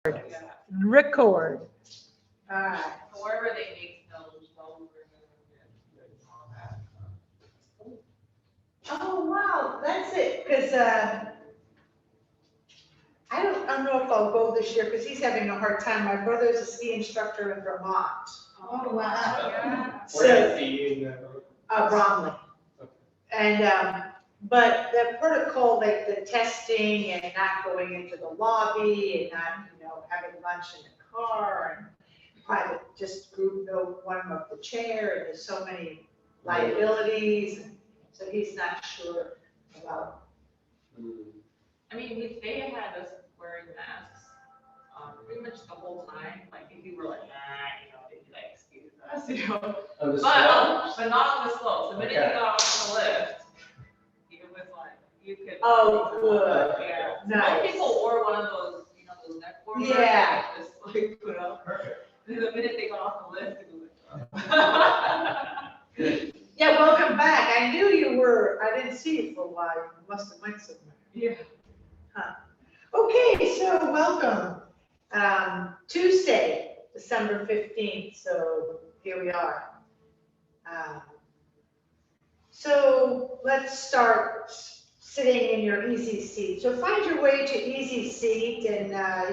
Record. Wherever they make those all that. Oh, wow, that's it, because I don't know if I'll go this year, because he's having a hard time. My brother's a ski instructor in Vermont. Oh, wow. Yeah. So, you Bromley. And, but the protocol, like the testing and not going into the lobby and not, having lunch in the car and private, just group, no one of the chair, and there's so many liabilities. So he's not sure about. I mean, they had us wearing masks, pretty much the whole time, like, if you were like, they'd be like, excuse us, but not on the slopes, the minute you got off the lift, even with like, you could. Oh, good. Yeah. Nice. Most people wore one of those, those neck warmers. Yeah. that Just like put up. Perfect. And the minute they got off the lift, it was like, Yeah, welcome back. I knew you were, I didn't see you for a while. You must have went somewhere. yeah. Okay, so welcome. Tuesday, December 15th, so here we are. So let's start sitting in your easy seat. So find your way to easy seat, and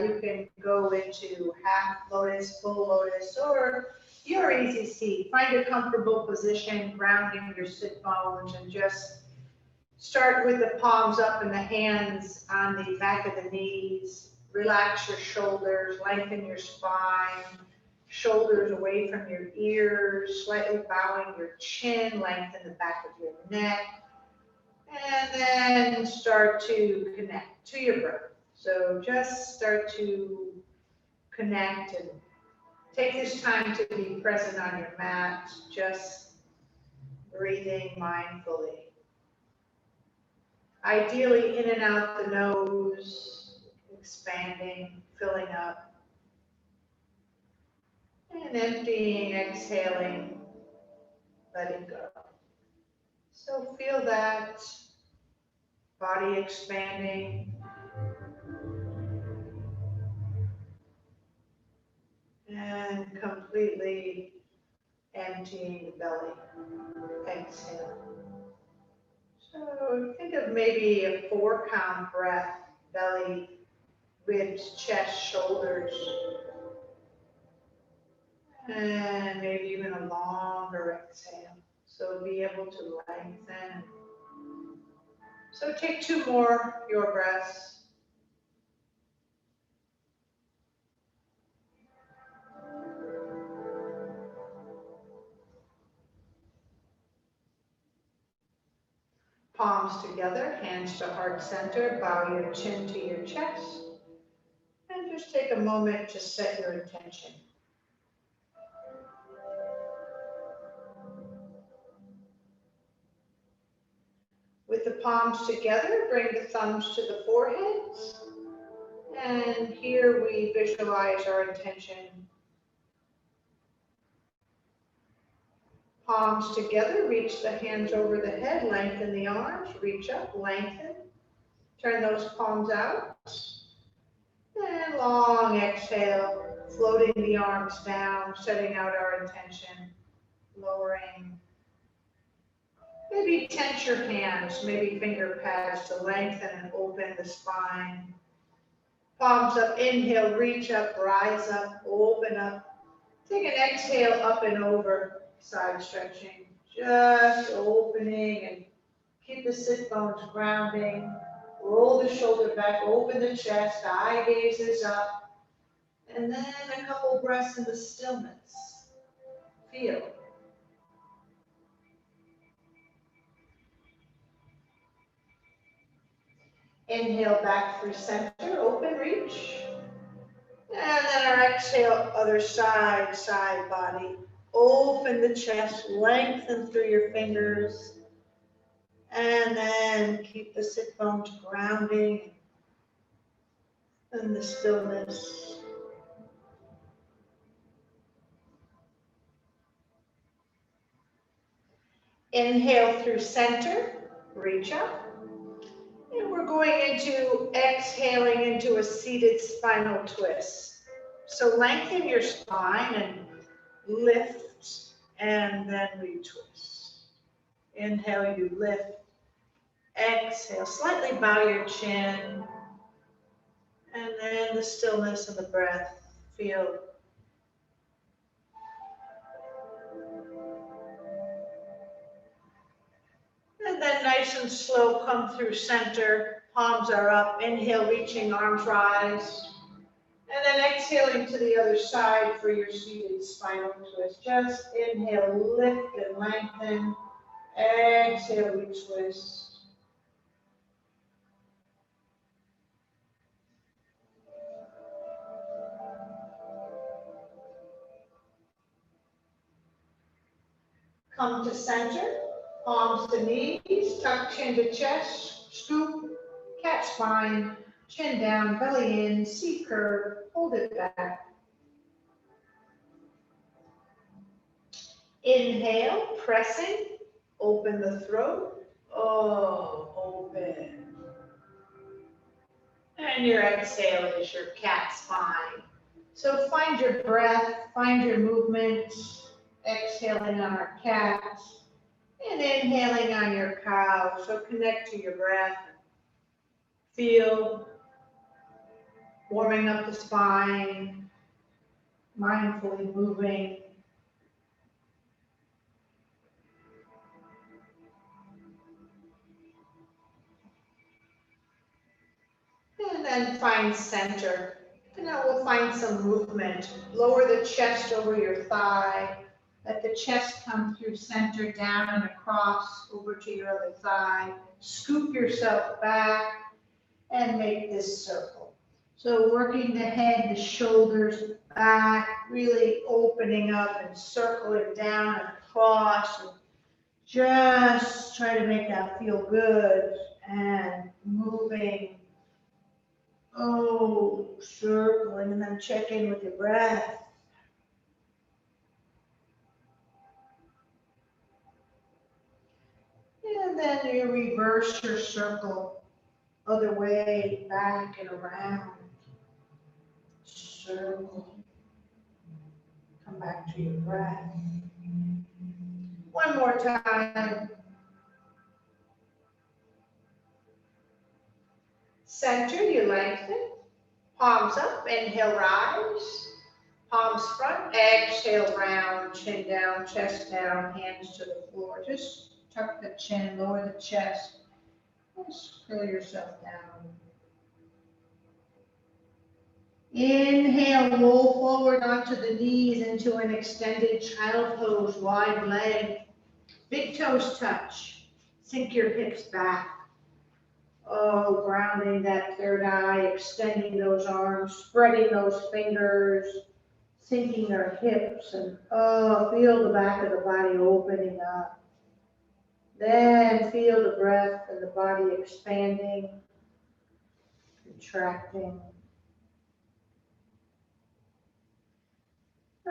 you can go into half lotus, full lotus, or your easy seat. Find a comfortable position, grounding your sit bones, and just start with the palms up and the hands on the back of the knees. Relax your shoulders, lengthen your spine, shoulders away from your ears, slightly bowing your chin, lengthen the back of your neck. And then start to connect to your breath. So just start to connect and take this time to be present on your mat, just breathing mindfully. Ideally, in and out the nose, expanding, filling up, and emptying, exhaling, letting go. So feel that body expanding and completely emptying the belly. Exhale. So think of maybe a 4-count breath, belly, ribs, chest, shoulders, and maybe even a longer exhale. So be able to lengthen. So take 2 more, your breaths. Palms together, hands to heart center, bow your chin to your chest, and just take a moment to set your intention. With the palms together, bring the thumbs to the foreheads, and here we visualize our intention. Palms together, reach the hands over the head, lengthen the arms, reach up, lengthen. Turn those palms out. And long exhale, floating the arms down, setting out our intention, lowering. Maybe tense your hands, maybe finger pads to lengthen and open the spine. Palms up, inhale, reach up, rise up, open up. Take an exhale up and over, side stretching, just opening, and keep the sit bones grounding. Roll the shoulder back, open the chest, eye gazes up, and then a couple breaths in the stillness. Feel. Inhale back through center, open, reach. And then our exhale, other side, side body. Open the chest, lengthen through your fingers. And then keep the sit bones grounding in the stillness. Inhale through center, reach up. And we're going into exhaling into a seated spinal twist. So lengthen your spine and lift and then retwist. Inhale, you lift. Exhale, slightly bow your chin. And then the stillness of the breath. Feel. And then nice and slow, come through center. Palms are up. Inhale, reaching, arms rise. And then exhaling to the other side for your seated spinal twist. Just inhale, lift and lengthen. Exhale, retwist. Come to center, palms to knees, tuck chin to chest, scoop, cat spine, chin down, belly in, C curve, hold it back. Inhale, pressing, open the throat, open. And your exhale is your cat spine. So find your breath, find your movement, exhaling on our cat, and inhaling on your cow. So connect to your breath. Feel warming up the spine, mindfully moving. And then find center. And now we'll find some movement. Lower the chest over your thigh. Let the chest come through center, down and across over to your other thigh. Scoop yourself back and make this circle. So working the head, the shoulders back, really opening up and circling down and across. And just try to make that feel good and moving. Circling, and then check in with your breath. And then you reverse your circle, other way, back and around. Circle. Come back to your breath. One more time. Center, you lengthen. Palms up, inhale, rise. Palms front, exhale, round, chin down, chest down, hands to the floor. Just tuck the chin, lower the chest. Just curl yourself down. Inhale, roll forward onto the knees into an extended child pose, wide leg. Big toes touch. Sink your hips back. Grounding that third eye, extending those arms, spreading those fingers, sinking their hips, and feel the back of the body opening up. Then feel the breath and the body expanding, contracting.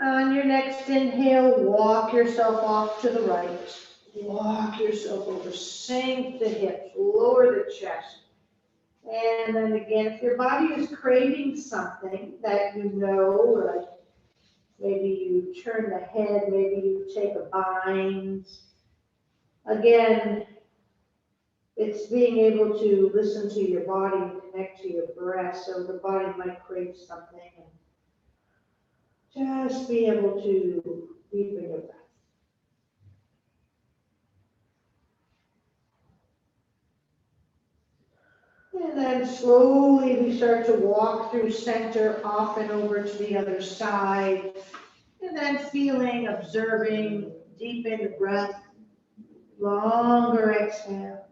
On your next inhale, walk yourself off to the right. Walk yourself over, sink the hips, lower the chest. And then again, if your body is craving something that you know, like maybe you turn the head, maybe you take a bind. Again, it's being able to listen to your body and connect to your breath. So the body might crave something. And just be able to deepen your breath. And then slowly we start to walk through center, off and over to the other side. And then feeling, observing, deepen the breath, longer exhale.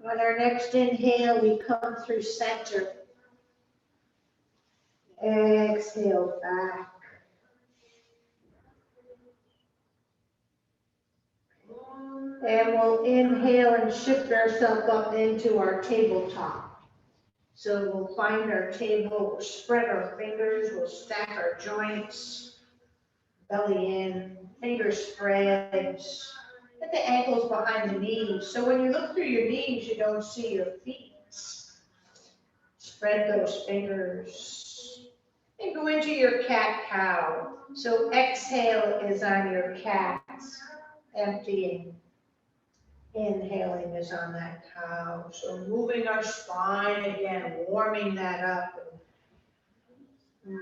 On our next inhale, we come through center. Exhale back. And we'll inhale and shift ourselves up into our tabletop. So we'll find our table, we'll spread our fingers, we'll stack our joints, belly in, fingers spread. Put the ankles behind the knees. So when you look through your knees, you don't see your feet. Spread those fingers. And go into your cat-cow. So exhale is on your cat, emptying. Inhaling is on that cow. So moving our spine again, warming that up.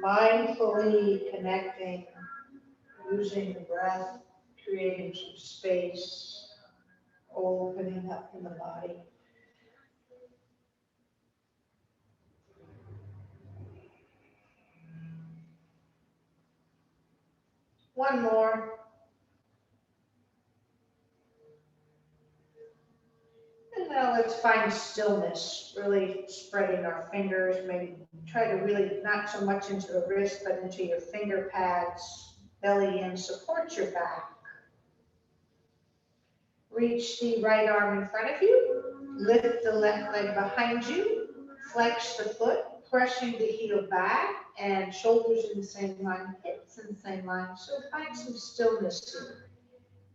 Mindfully connecting, using the breath, creating some space, opening up in the body. One more. And now let's find stillness, really spreading our fingers, maybe try to really not so much into the wrist, but into your finger pads, belly in, support your back. Reach the right arm in front of you, lift the left leg behind you, flex the foot, pressing the heel back, and shoulders in the same line, hips in the same line. So find some stillness here.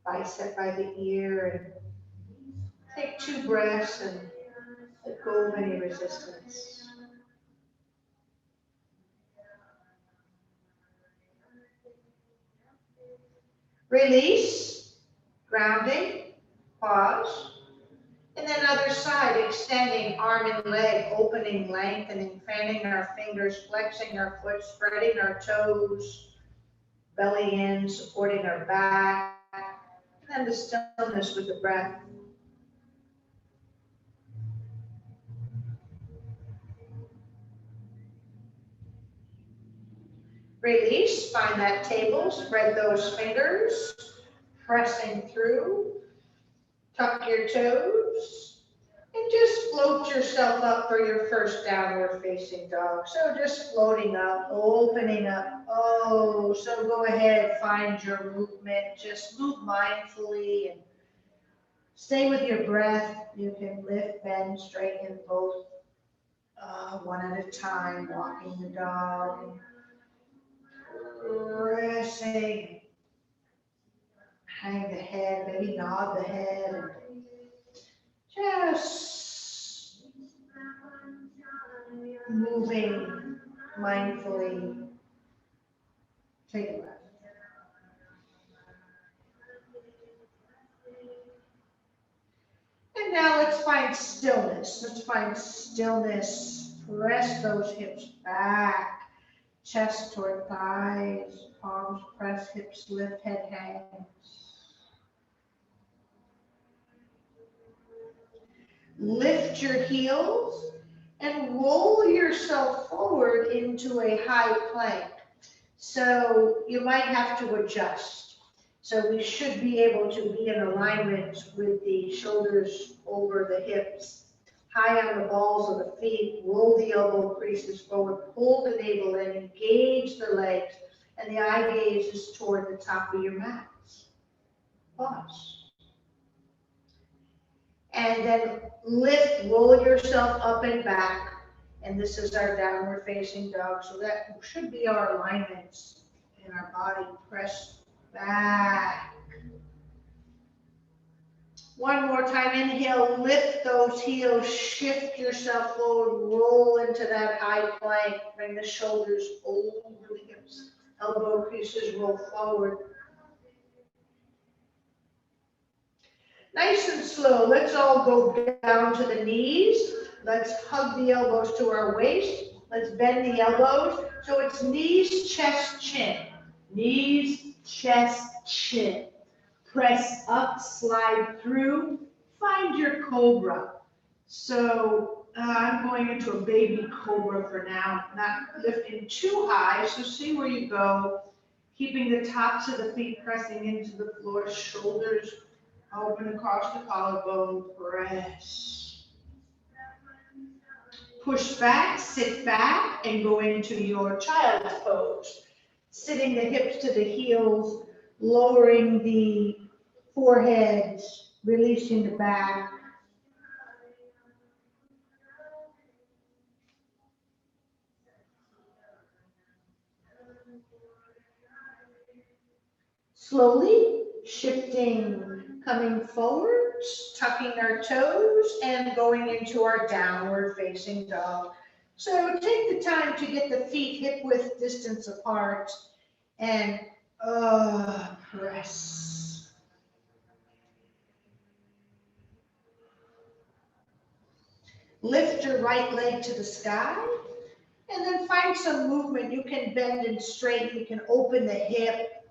Bicep by the ear, and take 2 breaths and let go of any resistance. Release, grounding, pause. And then other side, extending arm and leg, opening, lengthening, fanning our fingers, flexing our foot, spreading our toes, belly in, supporting our back. And then the stillness with the breath. Release, find that table, spread those fingers, pressing through, tuck your toes, and just float yourself up for your first downward facing dog. So just floating up, opening up. Oh, so go ahead, find your movement, just move mindfully and stay with your breath. You can lift, bend, straighten both one at a time, walking the dog. Pressing, hang the head, maybe nod the head, and just moving mindfully. Take a breath. And now let's find stillness. Let's find stillness. Press those hips back. Chest toward thighs, palms press, hips lift, head hangs. Lift your heels and roll yourself forward into a high plank. So you might have to adjust. So we should be able to be in alignment with the shoulders over the hips. High on the balls of the feet, roll the elbow creases forward, pull the navel in, engage the legs, and the eye gaze is toward the top of your mat. Pause. And then lift, roll yourself up and back, and this is our downward facing dog, so that should be our alignments in our body. Press back. One more time, inhale, lift those heels, shift yourself forward, roll into that high plank, bring the shoulders over the hips, elbow creases roll forward. Nice and slow, let's all go down to the knees. Let's hug the elbows to our waist. Let's bend the elbows. So it's knees, chest, chin. Knees, chest, chin. Press up, slide through, find your cobra. So I'm going into a baby cobra for now, not lifting too high, so see where you go, keeping the tops of the feet pressing into the floor, shoulders open across the collarbone, press. Push back, sit back, and go into your child's pose. Sitting the hips to the heels, lowering the forehead, releasing the back. Slowly shifting, coming forward, tucking our toes and going into our downward facing dog. So take the time to get the feet hip width distance apart and press. Lift your right leg to the sky and then find some movement. You can bend and straighten, you can open the hip,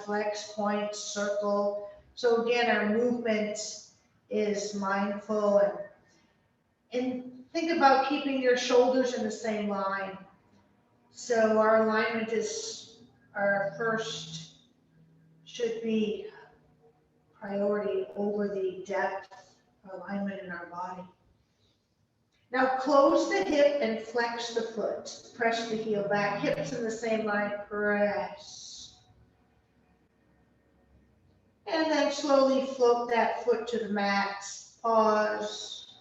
flex, point, circle. So again, our movement is mindful and think about keeping your shoulders in the same line. So our alignment is our first, should be priority over the depth alignment in our body. Now close the hip and flex the foot. Press the heel back, hips in the same line, press. And then slowly float that foot to the mat. Pause.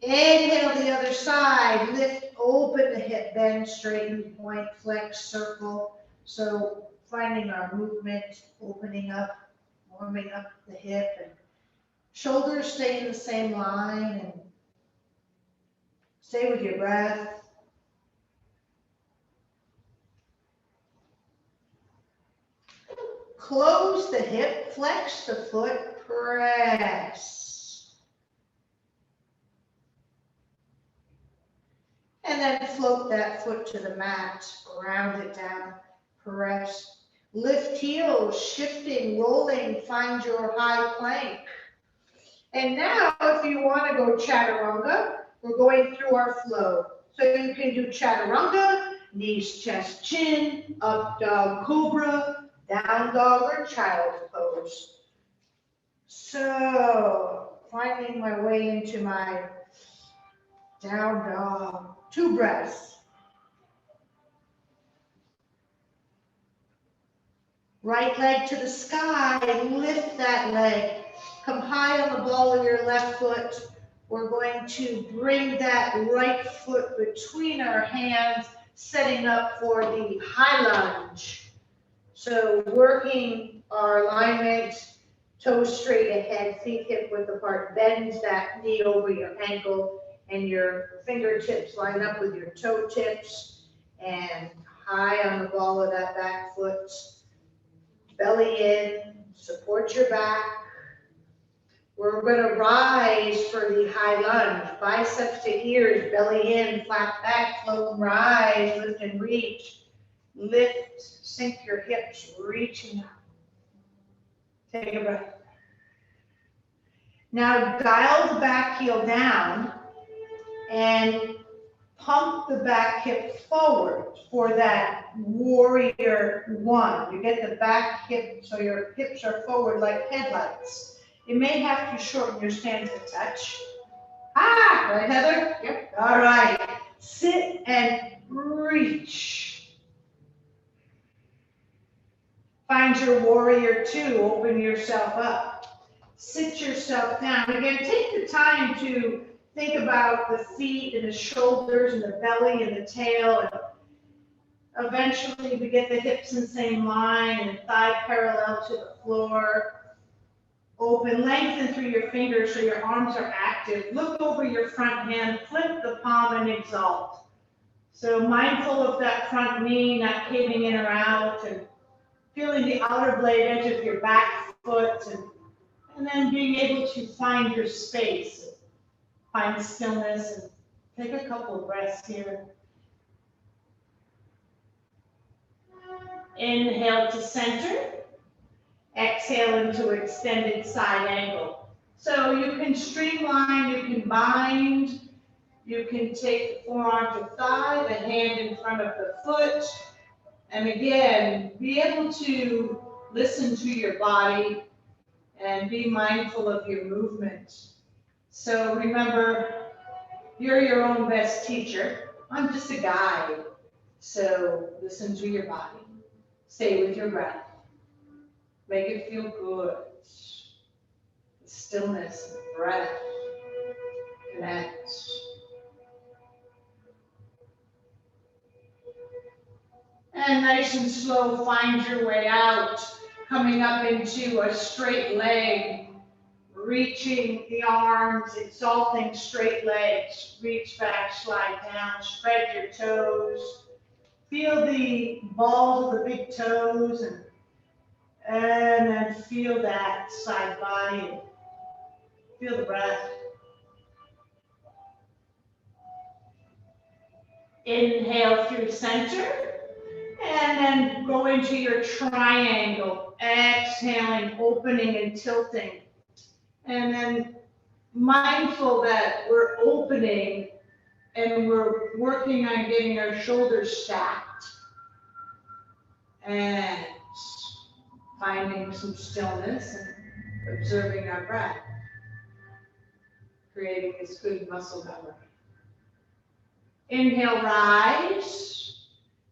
Inhale the other side. Lift, open the hip, bend, straighten, point, flex, circle. So finding our movement, opening up, warming up the hip, and shoulders stay in the same line, and stay with your breath. Close the hip, flex the foot, press. And then float that foot to the mat, ground it down, press. Lift heels, shifting, rolling, find your high plank. And now if you want to go chaturanga, we're going through our flow. So you can do chaturanga, knees, chest, chin, up dog, cobra, down dog, or child's pose. So finding my way into my down dog. 2 breaths. Right leg to the sky, lift that leg. Come high on the ball of your left foot. We're going to bring that right foot between our hands, setting up for the high lunge. So working our alignment, toes straight ahead, feet hip width apart, bend that knee over your ankle, and your fingertips line up with your toe tips, and high on the ball of that back foot. Belly in, support your back. We're going to rise for the high lunge. Biceps to ears, belly in, flat back, float and rise, lift and reach. Lift, sink your hips, reaching up. Take a breath. Now dial the back heel down and pump the back hip forward for that warrior 1. You get the back hip so your hips are forward like headlights. You may have to shorten your stance a touch. Right, Heather? Yep. All right. Sit and reach. Find your warrior 2. Open yourself up. Sit yourself down. Again, take the time to think about the feet and the shoulders and the belly and the tail. And eventually we get the hips in the same line and thigh parallel to the floor. Open, lengthen through your fingers so your arms are active. Look over your front hand, flip the palm and exalt. So mindful of that front knee, not caving in or out, and feeling the outer blade edge of your back foot, and then being able to find your space, find stillness, and take a couple of breaths here. Inhale to center. Exhale into extended side angle. So you can streamline, you can bind, you can take the forearm to thigh, the hand in front of the foot, and again, be able to listen to your body and be mindful of your movement. So remember, you're your own best teacher. I'm just a guide. So listen to your body. Stay with your breath. Make it feel good. stillness and breath. Connect. And nice and slow, find your way out, coming up into a straight leg, reaching the arms, exalting straight legs, reach back, slide down, spread your toes, feel the balls of the big toes, and then feel that side body, feel the breath. Inhale through center. And then go into your triangle, exhaling, opening and tilting. And then mindful that we're opening and we're working on getting our shoulders stacked. And finding some stillness and observing our breath. Creating this good muscle memory. Inhale, rise.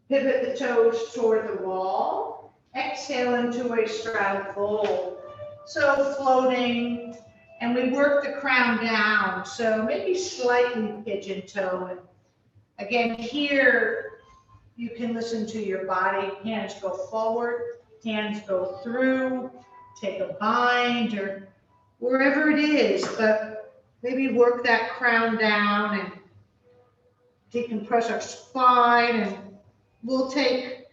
Pivot the toes toward the wall. Exhale into a straddle fold. So floating, and we work the crown down. So maybe slightly pigeon toe. And again, here you can listen to your body. Hands go forward, hands go through, take a bind or wherever it is, but maybe work that crown down and decompress our spine, and we'll stay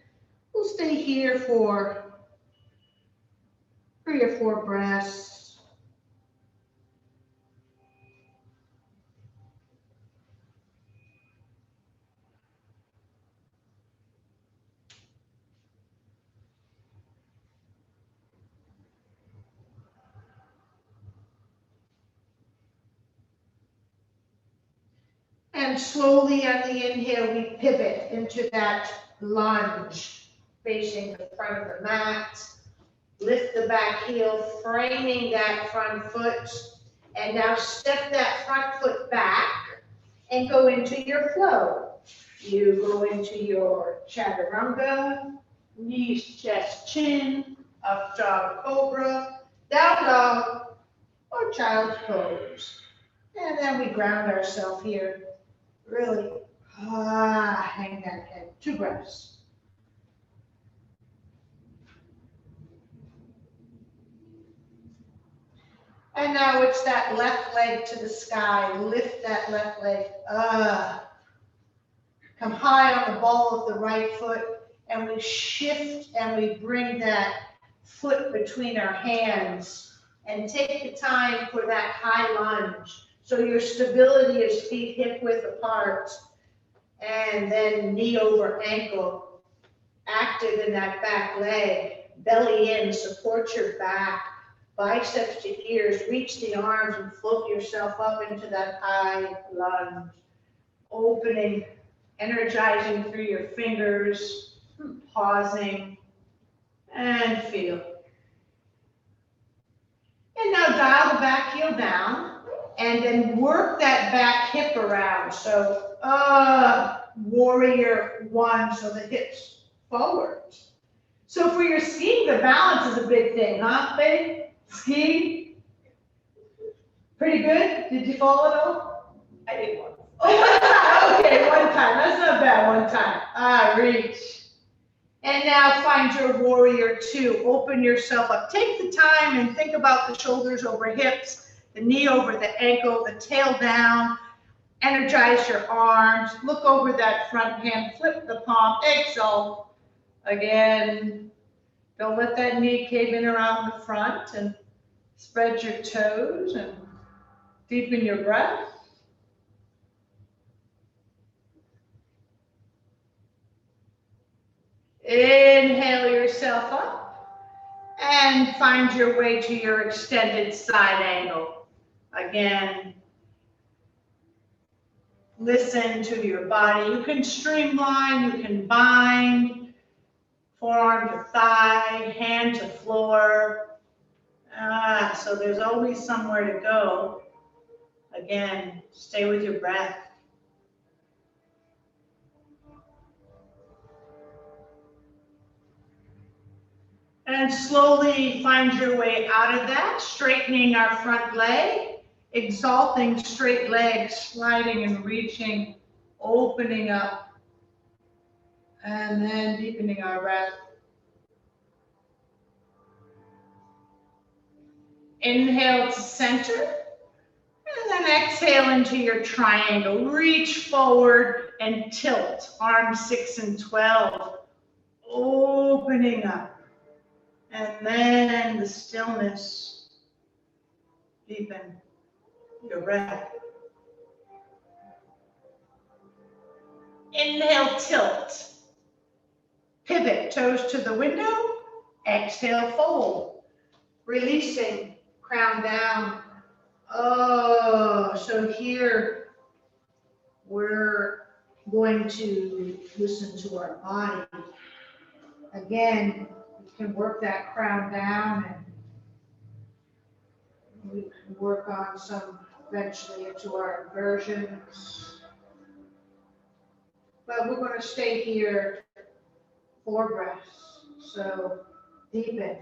here for 3 or 4 breaths. And slowly on the inhale, we pivot into that lunge, facing the front of the mat. Lift the back heel, framing that front foot. And now step that front foot back and go into your flow. You go into your chaturanga, knees, chest, chin, up dog, cobra, down dog, or child's pose. And then we ground ourselves here. Really, hang that head. 2 breaths. And now it's that left leg to the sky. Lift that left leg up. Come high on the ball of the right foot. And we shift and we bring that foot between our hands. And take the time for that high lunge. So your stability is feet hip width apart. And then knee over ankle. Active in that back leg. Belly in, support your back. Biceps to ears, reach the arms and float yourself up into that high lunge. Opening, energizing through your fingers, pausing, and feel. And now dial the back heel down, and then work that back hip around. So, warrior 1, so the hips forward. So for your skiing, the balance is a big thing, huh, babe? Skiing? Pretty good? Did you fall at all? I did once. Oh, okay, one time. That's not bad, one time. Reach. And now find your warrior 2. Open yourself up. Take the time and think about the shoulders over hips, the knee over the ankle, the tail down. Energize your arms. Look over that front hand. Flip the palm. Exhale. Again. Don't let that knee cave in or out in the front, and spread your toes and deepen your breath. Inhale yourself up and find your way to your extended side angle. Again, listen to your body. You can streamline, you can bind. Forearm to thigh, hand to floor. So there's always somewhere to go. Again, stay with your breath. And slowly find your way out of that, straightening our front leg, exalting straight legs, sliding and reaching, opening up, and then deepening our breath. Inhale to center, and then exhale into your triangle. Reach forward and tilt, arms 6 and 12, opening up. And then the stillness, deepen your breath. Inhale, tilt. Pivot, toes to the window. Exhale, fold. Releasing, crown down. Oh, so here we're going to listen to our body. Again, we can work that crown down and we can work on some eventually into our inversions. But we're going to stay here 4 breaths. So deepen.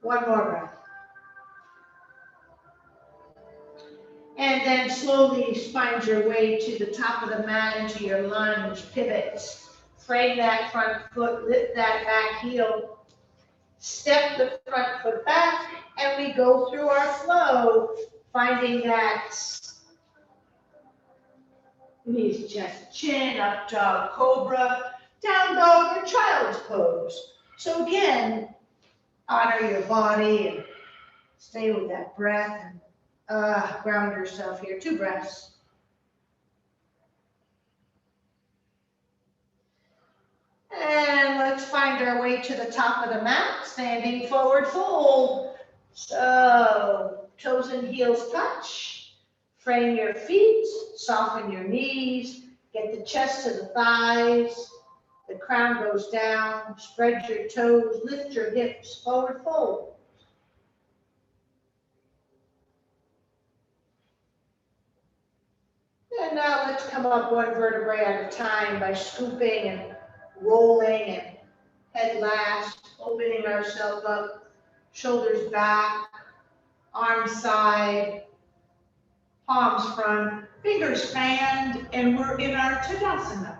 One more breath. And then slowly find your way to the top of the mat into your lunge, pivot. Frame that front foot, lift that back heel. Step the front foot back, and we go through our flow, finding that knees, chest, chin, up dog, cobra, down dog, or child's pose. So again, honor your body and stay with that breath and ground yourself here. 2 breaths. And let's find our way to the top of the mat, standing forward fold. So toes and heels touch. Frame your feet, soften your knees, get the chest to the thighs. The crown goes down, spread your toes, lift your hips, forward fold. And now let's come up 1 vertebrae at a time by scooping and rolling and head last, opening ourselves up, shoulders back, arms side, palms front, fingers fanned, and we're in our Tadasana,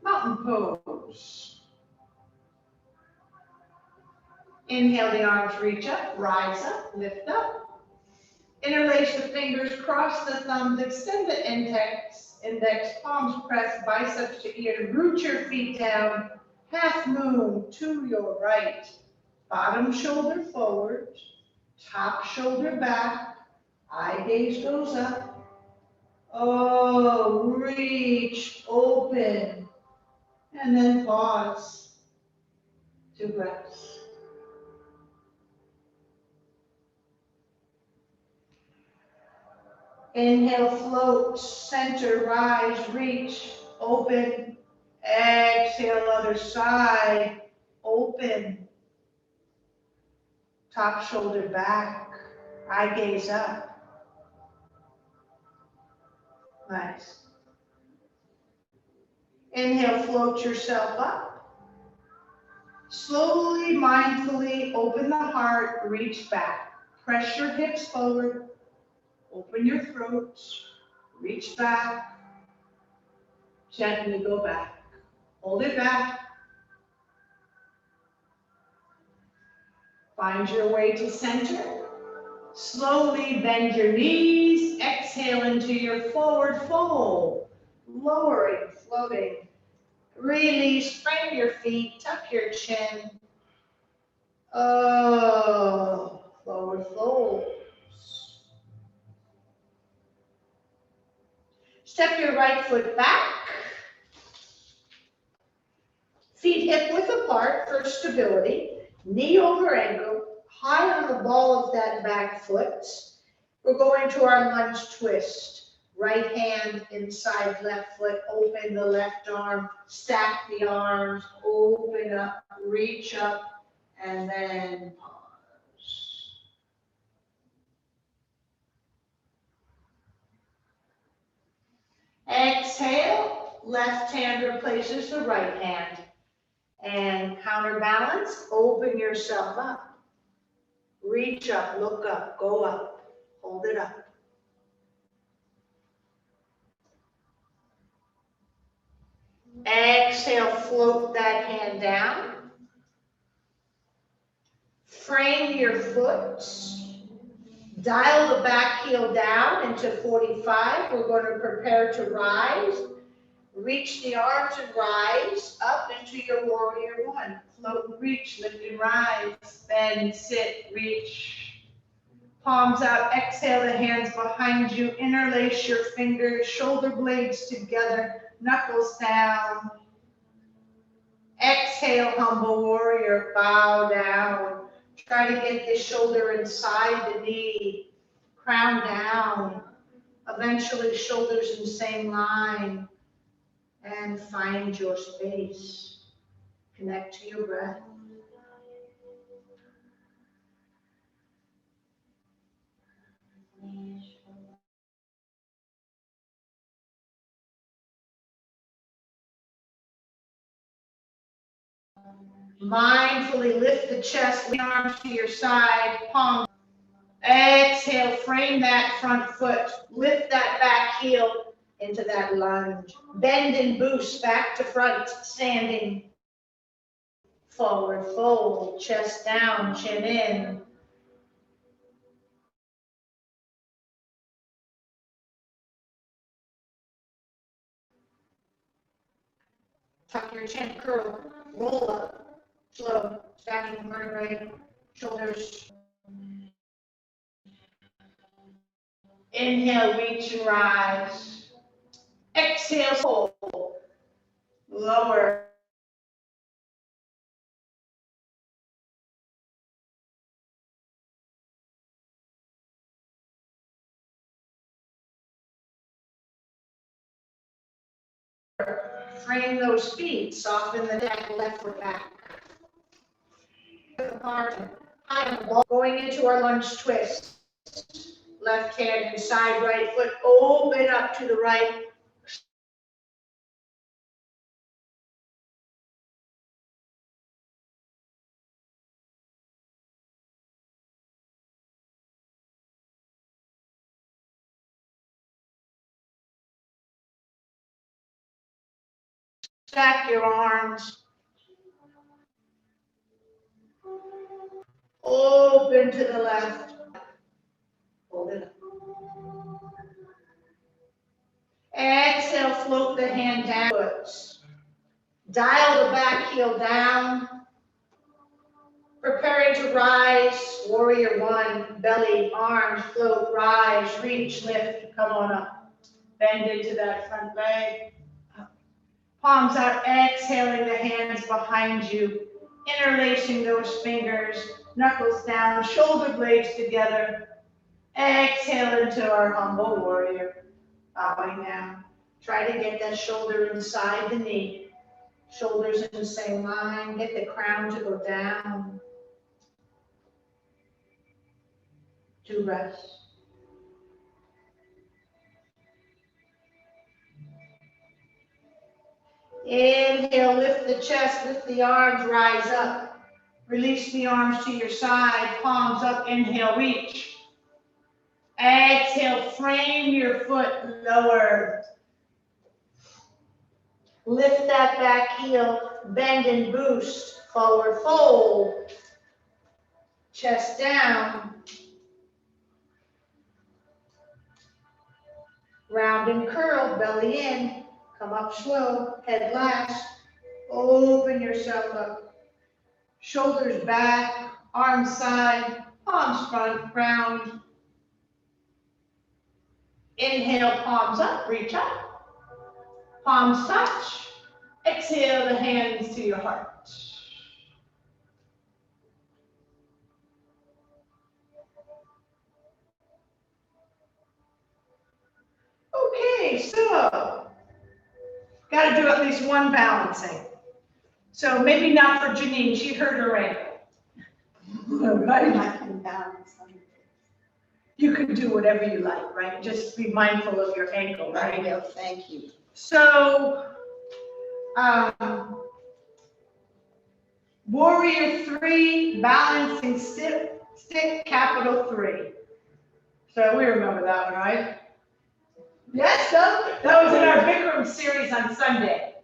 mountain pose. Inhale, the arms reach up, rise up, lift up. Interlace the fingers, cross the thumbs, extend the index, palms press, biceps to ear, root your feet down, half moon to your right, bottom shoulder forward, top shoulder back, eye gaze goes up. Oh, reach, open, and then pause. 2 breaths. Inhale, float, center, rise, reach, open. Exhale, other side, open. Top shoulder back, eye gaze up. Nice. Inhale, float yourself up. Slowly, mindfully open the heart, reach back. Press your hips forward. Open your throat, reach back, gently go back. Hold it back. Find your way to center. Slowly bend your knees, exhale into your forward fold. Lowering, floating. Release, frame your feet, tuck your chin. Oh, forward fold. Step your right foot back. Feet hip width apart for stability. Knee over ankle, high on the ball of that back foot. We're going to our lunge twist. Right hand inside left foot, open the left arm, stack the arms, open up, reach up, and then pause. Exhale, left hand replaces the right hand. And counterbalance, open yourself up. Reach up, look up, go up, hold it up. Exhale, float that hand down. Frame your foot. Dial the back heel down into 45. We're going to prepare to rise. Reach the arms and rise up into your warrior one. Float and reach, lift and rise. Bend, sit, reach. Palms out, exhale the hands behind you. Interlace your fingers, shoulder blades together, knuckles down. Exhale, humble warrior, bow down. Try to get the shoulder inside the knee, crown down. Eventually, shoulders in the same line. And find your space. Connect to your breath. Mindfully lift the chest, the arms to your side, palms. Exhale, frame that front foot. Lift that back heel into that lunge. Bend and boost back to front, standing. Forward fold, chest down, chin in. Tuck your chin, curl, roll up, slow, stacking vertebrae, shoulders. Inhale, reach and rise. Exhale, fold, lower. Frame those feet, soften the neck, left foot back. Going into our lunge twist. Left hand inside, right foot, open up to the right. Stack your arms. Open to the left. Hold it up. Exhale, float the hand down. Dial the back heel down. Preparing to rise, warrior one, belly, arms, float, rise, reach, lift, come on up. Bend into that front leg. Palms out, exhaling the hands behind you. Interlacing those fingers, knuckles down, shoulder blades together. Exhale into our humble warrior. Bowing down. Try to get that shoulder inside the knee. Shoulders in the same line. Get the crown to go down. To rest. Inhale, lift the chest, lift the arms, rise up. Release the arms to your side, palms up, inhale, reach. Exhale, frame your foot lower. Lift that back heel, bend and boost, forward fold. Chest down. Round and curl, belly in. Come up slow, head last. Open yourself up. Shoulders back, arms side, palms front, round. Inhale, palms up, reach up. Palms touch. Exhale the hands to your heart. Okay, so, gotta do at least one balancing. So maybe not for Janine, she hurt her ankle. Right? I can balance on it. You can do whatever you like, right? Just be mindful of your ankle, I right? will, thank you. So, Warrior 3, balancing stick, capital 3. So we remember that one, right? Yes, that was in our Bikram series on Sunday.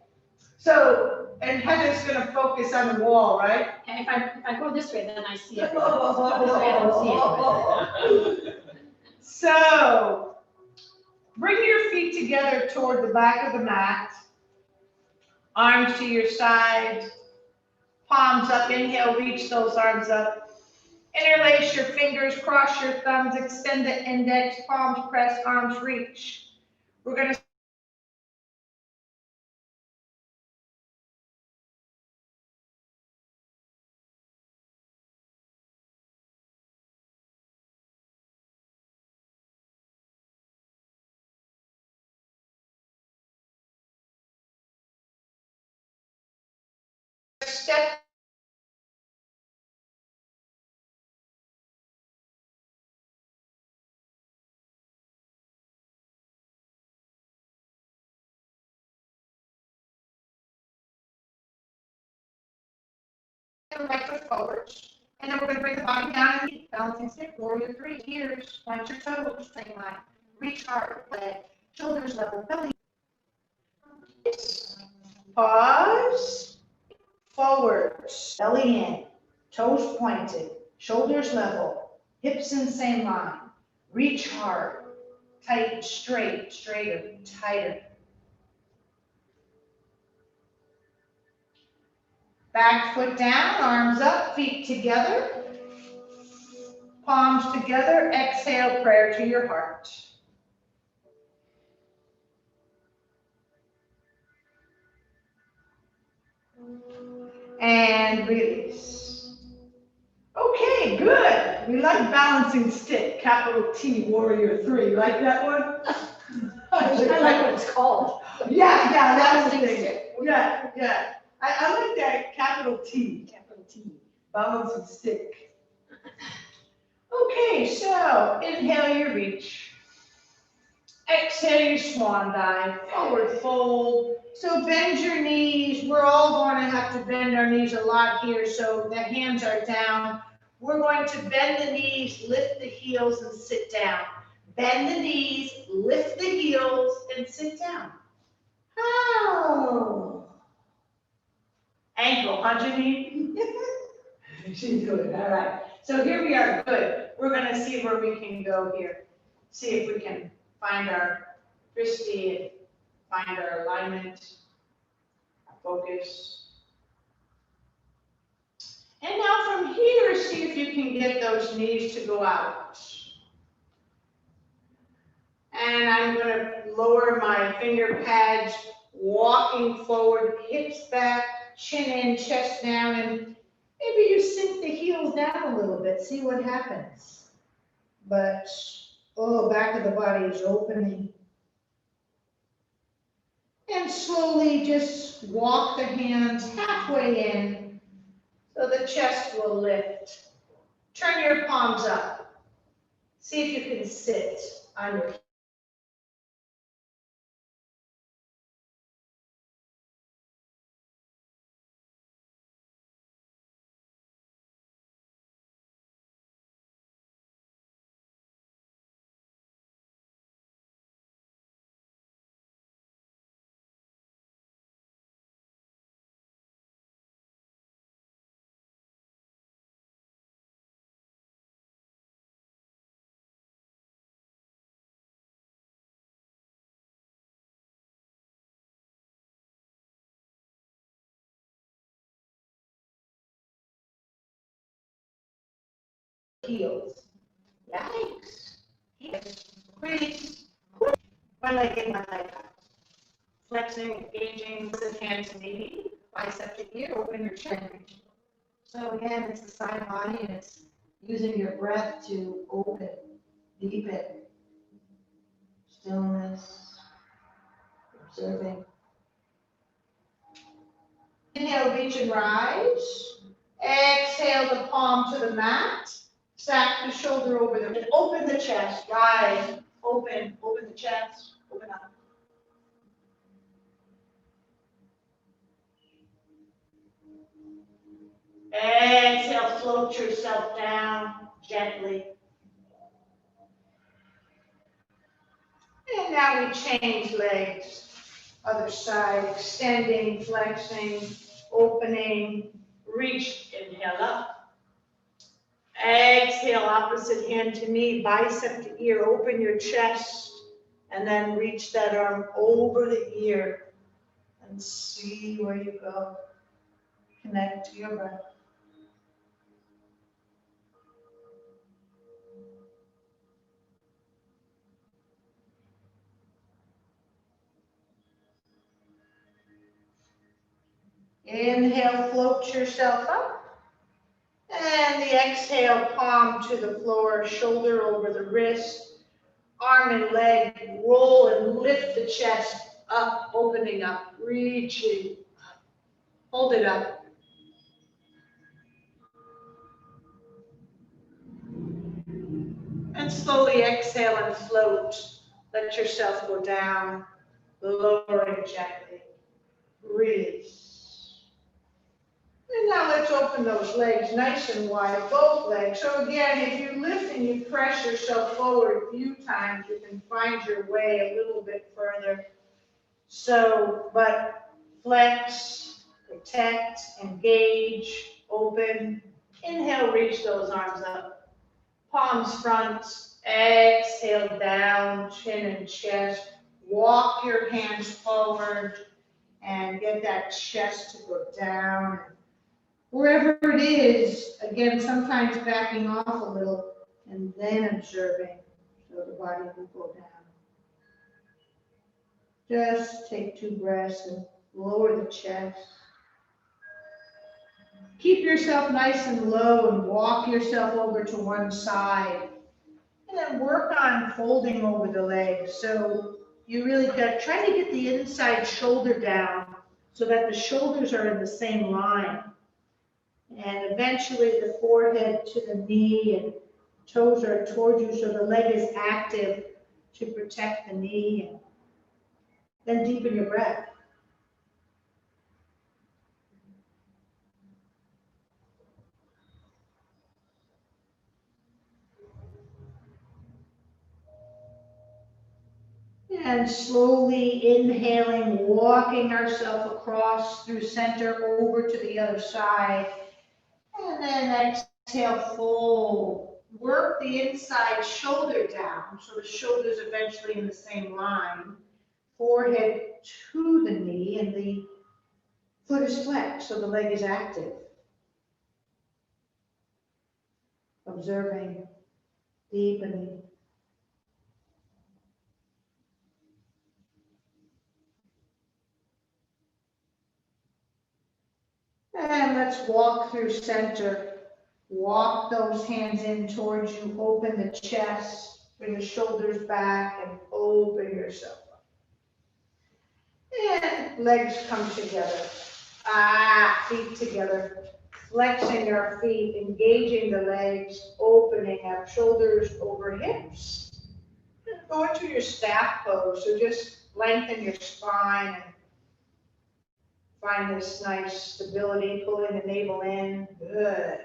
So, and Heather's gonna focus on the wall, right? And if I go this way, then I see it. This way I don't see it. So, bring your feet together toward the back of the mat. Arms to your side, palms up. Inhale, reach those arms up. Interlace your fingers, cross your thumbs, extend the index, palms press, arms reach. We're gonna step the right foot forward. And then we're gonna bring the body down and balancing stick, warrior 3, ears, point your toes, same line. Reach hard, leg, shoulders level, belly. Pause, forward, belly in, toes pointed, shoulders level, hips in same line. Reach hard, tight, straight, straighter, tighter. Back foot down, arms up, feet together. Palms together, exhale, prayer to your heart. And release. Okay, good. We like balancing stick, capital T, warrior 3. Like that one? I like what it's called. Yeah, that's the Balancing thing. stick. Yeah. I like that, capital T. Capital T. Balancing stick. Okay, so inhale, you reach. Exhale, you swan dive, forward fold. So bend your knees. We're all going to have to bend our knees a lot here, so the hands are down. We're going to bend the knees, lift the heels, and sit down. Bend the knees, lift the heels, and sit down. Oh. Ankle, huh, Janine? She's doing all right. So here we are, good. We're gonna see where we can go here. See if we can find our Christy and find our alignment, our focus. And now from here, see if you can get those knees to go out. And I'm gonna lower my finger pads, walking forward, hips back, chin in, chest down, and maybe you sink the heels down a little bit, see what happens. But, oh, back of the body is opening. And slowly just walk the hands halfway in so the chest will lift. Turn your palms up. See if you can sit on your heels. Yikes. Hips, squeeze. One leg in, one leg out. Flexing, engaging, with hands and knee, bicep to ear, open your chin. So again, it's the side body, and it's using your breath to open, deepen, stillness. observing. Inhale, reach and rise. Exhale the palm to the mat. Stack the shoulder over the, open the chest, rise, open the chest, open up. Exhale, float yourself down gently. And now we change legs. Other side, extending, flexing, opening, reach, inhale up. Exhale, opposite hand to knee, bicep to ear, open your chest, and then reach that arm over the ear and see where you go. Connect to your breath. Inhale, float yourself up. And the exhale, palm to the floor, shoulder over the wrist, arm and leg, roll and lift the chest up, opening up, reaching. Hold it up. And slowly exhale and float. Let yourself go down, lowering gently. Release. And now let's open those legs nice and wide, both legs. So again, if you lift and you press yourself forward a few times, you can find your way a little bit further. So, but flex, protect, engage, open. Inhale, reach those arms up. Palms front, exhale down, chin and chest. Walk your hands forward and get that chest to go down. Wherever it is, again, sometimes backing off a little and then observing so the body will go down. Just take 2 breaths and lower the chest. Keep yourself nice and low and walk yourself over to one side. And then work on folding over the legs. So you really got, try to get the inside shoulder down so that the shoulders are in the same line. And eventually the forehead to the knee and toes are towards you so the leg is active to protect the knee. And then deepen your breath. And slowly inhaling, walking ourselves across through center over to the other side. And then exhale, fold. Work the inside shoulder down so the shoulder's eventually in the same line. Forehead to the knee and the foot is flexed so the leg is active. Observing, deepening. And let's walk through center. Walk those hands in towards you. Open the chest. Bring the shoulders back and open yourself up. And legs come together. Feet together. Flexing our feet, engaging the legs, opening up, shoulders over hips. Go into your staff pose. So just lengthen your spine and find this nice stability, pulling the navel in. Good.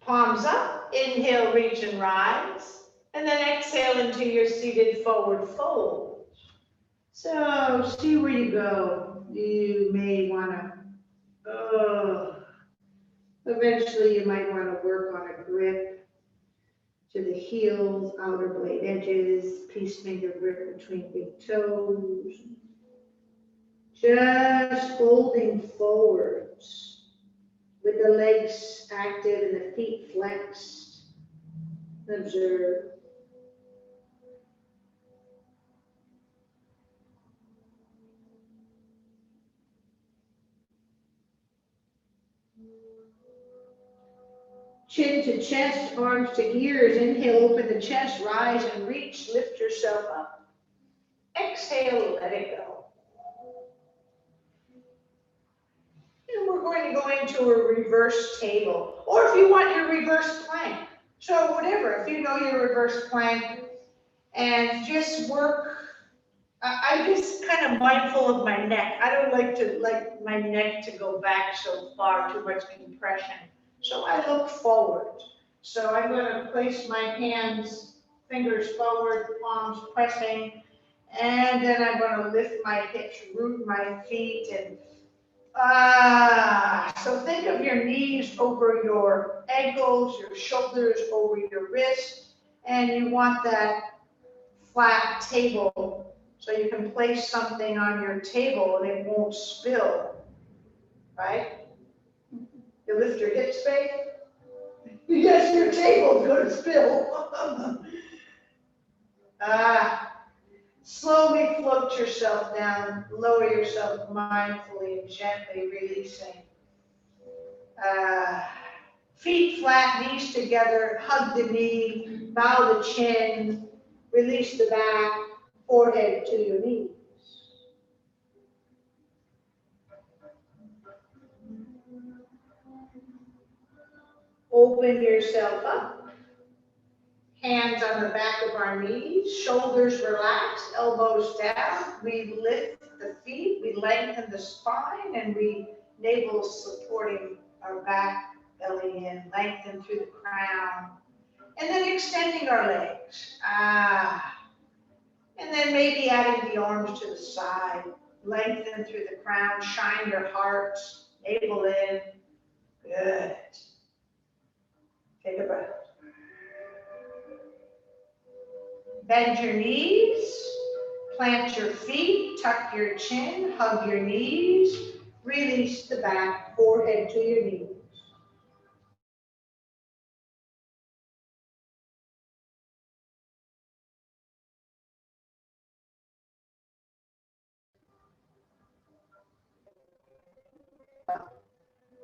Palms up, inhale, reach and rise. And then exhale into your seated forward fold. So see where you go. You may want to, eventually you might want to work on a grip to the heels, outer blade edges, peace finger grip between big toes. Just folding forwards with the legs active and the feet flexed. Observe. Chin to chest, arms to ears. Inhale, open the chest, rise and reach, lift yourself up. Exhale, let it go. And we're going to go into a reverse table, or if you want your reverse plank. So whatever, if you know your reverse plank, and just work. I'm just kind of mindful of my neck. I don't like my neck to go back so far, too much compression. So I look forward. So I'm going to place my hands, fingers forward, palms pressing, and then I'm going to lift my hips, root my feet, and so think of your knees over your ankles, your shoulders over your wrists, and you want that flat table so you can place something on your table and it won't spill, right? You lift your hips, babe? Yes, your table's gonna spill. Slowly float yourself down, lower yourself mindfully and gently releasing. Feet flat, knees together, hug the knee, bow the chin, release the back, forehead to your knees. Open yourself up. Hands on the back of our knees, shoulders relaxed, elbows down. We lift the feet, we lengthen the spine, and we navel supporting our back, belly in, lengthen through the crown. And then extending our legs. And then maybe adding the arms to the side. Lengthen through the crown, shine your heart, navel in. Good. Take a breath. Bend your knees, plant your feet, tuck your chin, hug your knees, release the back, forehead to your knees.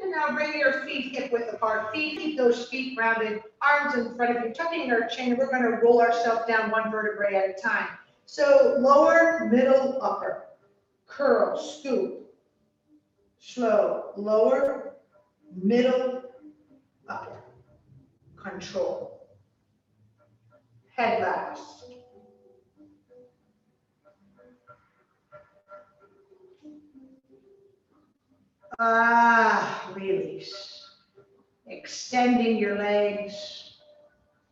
And now bring your feet hip width apart. Keep those feet rounded, arms in front of you, tucking our chin. We're going to roll ourselves down one vertebrae at a time. So lower, middle, upper. Curl, scoop. Slow. Lower, middle, upper. Control. Head last. Release. Extending your legs,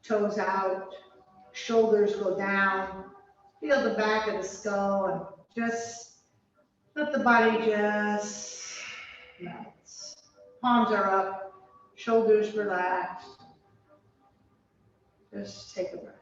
toes out, shoulders go down. Feel the back of the skull and just let the body just relax. Palms are up, shoulders relaxed. Just take a breath.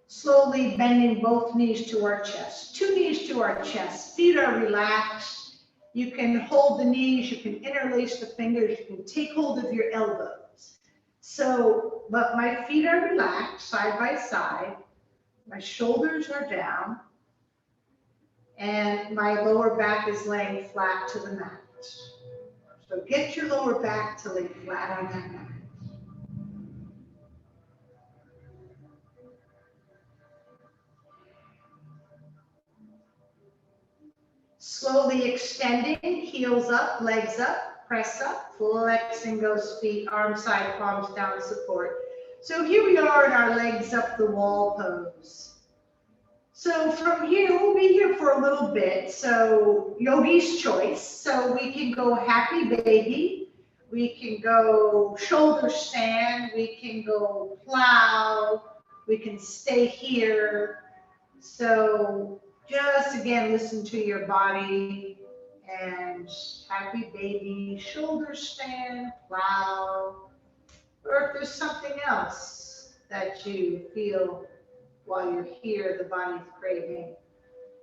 Slowly bending both knees to our chest. Two knees to our chest. Feet are relaxed. You can hold the knees. You can interlace the fingers. You can take hold of your elbows. So, but my feet are relaxed side by side. My shoulders are down. And my lower back is laying flat to the mat. So get your lower back to lay flat on that mat. Slowly extending, heels up, legs up, press up, flexing those feet, arms side, palms down, support. So here we are in our legs up the wall pose. So from here, we'll be here for a little bit. So yogi's choice. So we can go happy baby. We can go shoulder stand. We can go plow. We can stay here. So just again, listen to your body and happy baby, shoulder stand, plow, or if there's something else that you feel while you're here, the body's craving.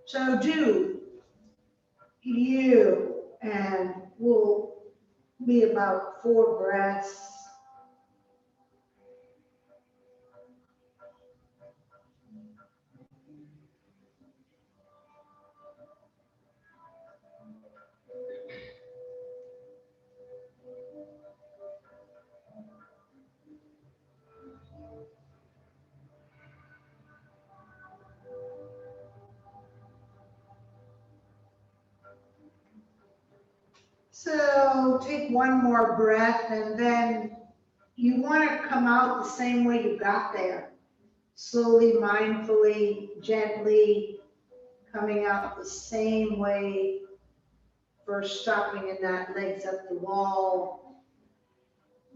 So do you, and we'll be about 4 breaths. So take one more breath and then you want to come out the same way you got there. Slowly, mindfully, gently coming out the same way. First stopping in that legs up the wall,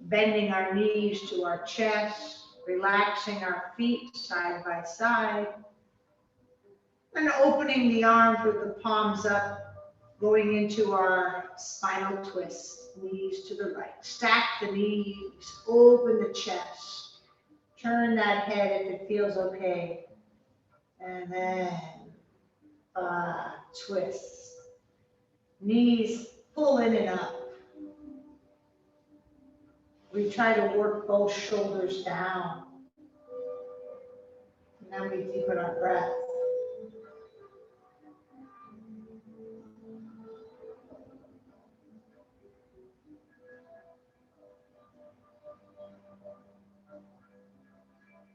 bending our knees to our chest, relaxing our feet side by side, and opening the arms with the palms up, going into our spinal twist, knees to the right. Stack the knees, open the chest, turn that head if it feels okay, and then twist. Knees pull in and up. We try to work both shoulders down. And then we deepen our breath.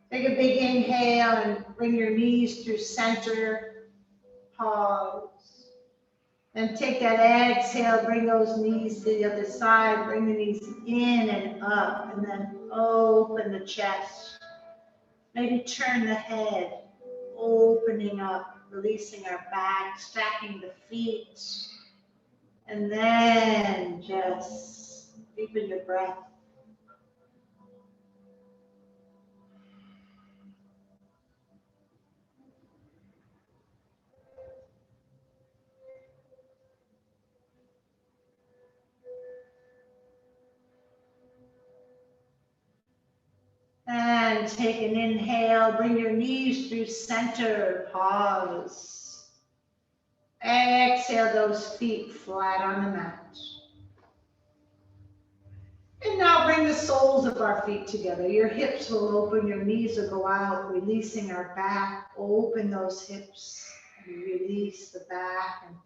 Take a big inhale and bring your knees through center. Pause. Then take that exhale, bring those knees to the other side. Bring the knees in and up. And then open the chest. Maybe turn the head, opening up, releasing our back, stacking the feet. And then just deepen your breath. And take an inhale, bring your knees through center, pause. Exhale those feet flat on the mat. And now bring the soles of our feet together. Your hips will open, your knees will go out, releasing our back. Open those hips and release the back and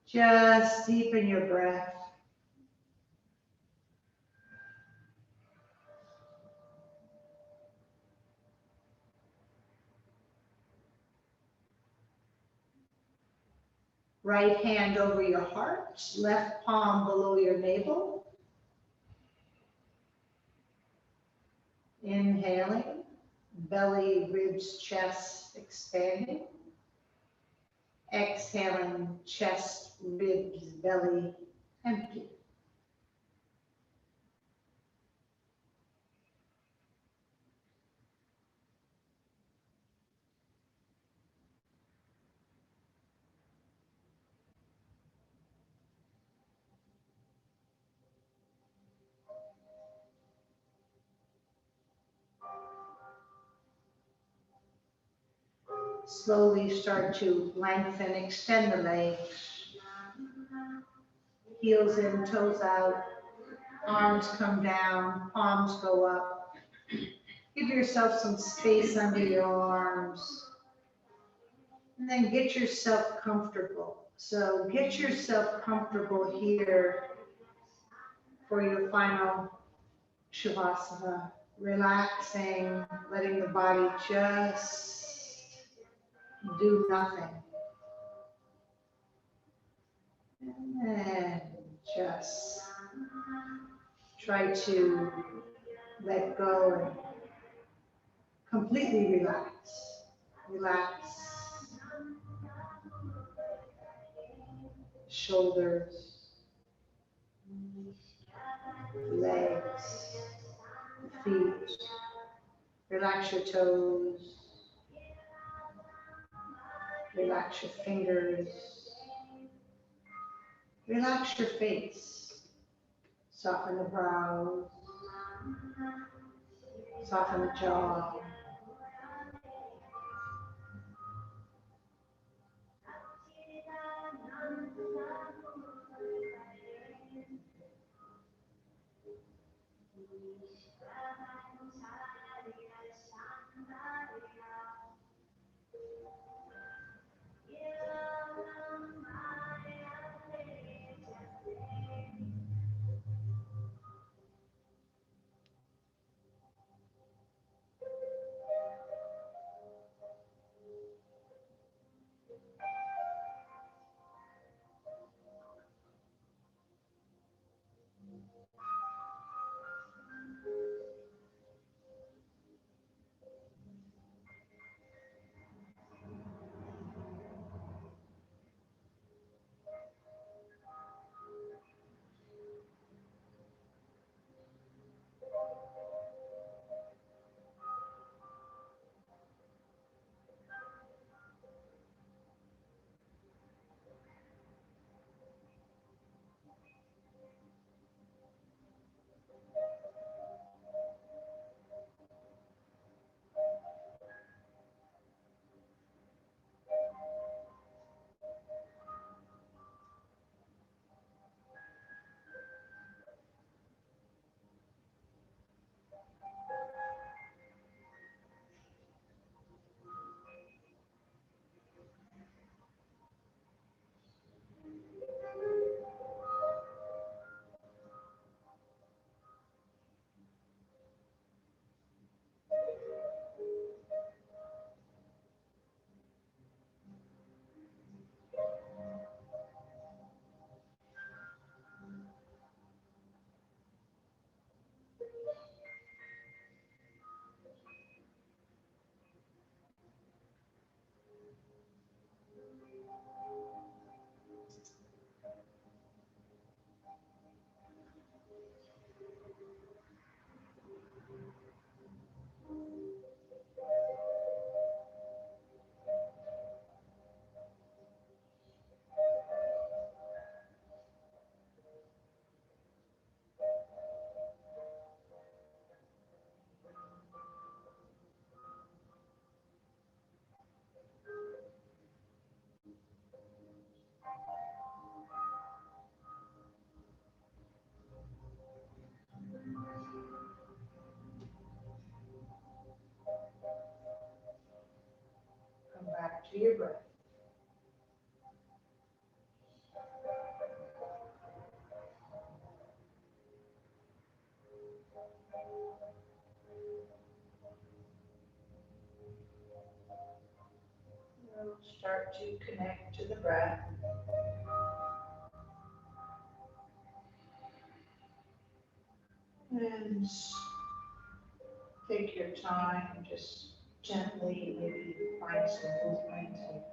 just deepen your breath. Right hand over your heart, left palm below your navel. Inhaling, belly, ribs, chest expanding. Exhaling, chest, ribs, belly empty. Slowly start to lengthen, extend the legs. Heels in, toes out. Arms come down, palms go up. Give yourself some space under your arms. And then get yourself comfortable. So get yourself comfortable here for your final Shavasana. Relaxing, letting the body just do nothing. And just try to let go and completely relax. Relax. Shoulders, legs, feet. Relax your toes. Relax your fingers. Relax your face. Soften the brows. Soften the jaw. Come back to your breath. We'll start to connect to the breath. And take your time, just gently maybe find some movement.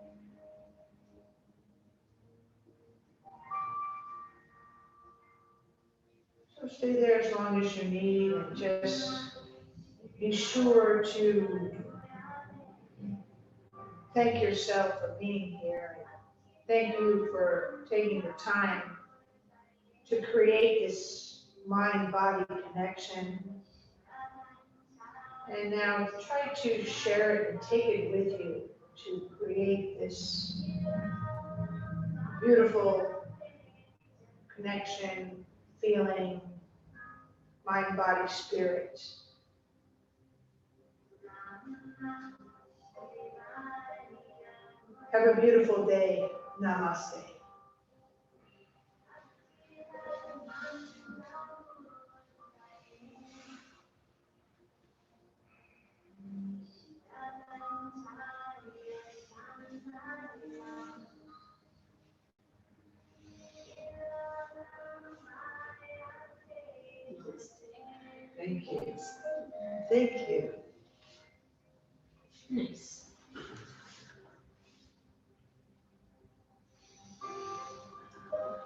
So stay there as long as you need and just be sure to thank yourself for being here. Thank you for taking the time to create this mind-body connection. And now try to share it and take it with you to create this beautiful connection, feeling, mind, body, spirit. Have a beautiful day. Namaste. Thank you. Thank you. Nice.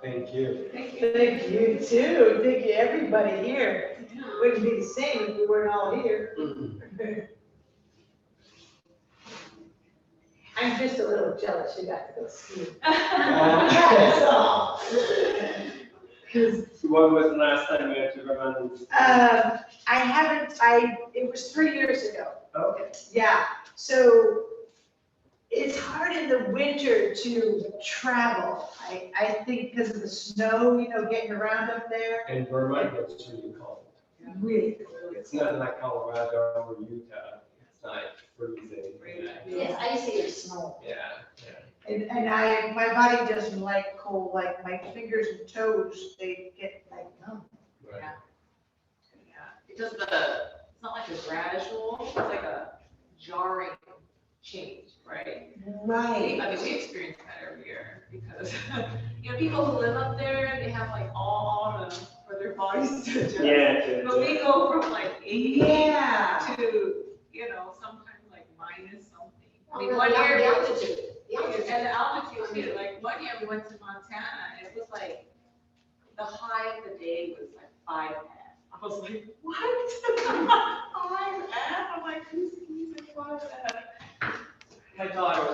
Thank you. Thank you. Thank you too. Thank you, everybody here. Wouldn't be the same if we weren't all here. I'm just a little jealous you got to go skiing. That's all. 'Cause, When was the last time you went to Vermont? I haven't, it was 3 years ago. Okay. Yeah, so it's hard in the winter to travel. I think because of the snow, getting around up there. And Vermont gets really cold. Really. It's not like Colorado or Utah. It's not freezing. Yes, I used to get snow. Yeah, And my body doesn't like cold, like my fingers and toes, they get like numb. right. Because it's not like a gradual, it's like a jarring change, right? Right. I mean, we experience that every year because, people who live up there, they have like all autumn for their bodies to adjust. Yeah. But we go from like 80 Yeah. to, sometimes like minus something. I mean, Well, one year, the altitude. The altitude. and the altitude, too, like one year we went to Montana and it was like, the high of the day was like 5 F. I was like, what? 5 F? I'm like, who's using 5 F? My daughter was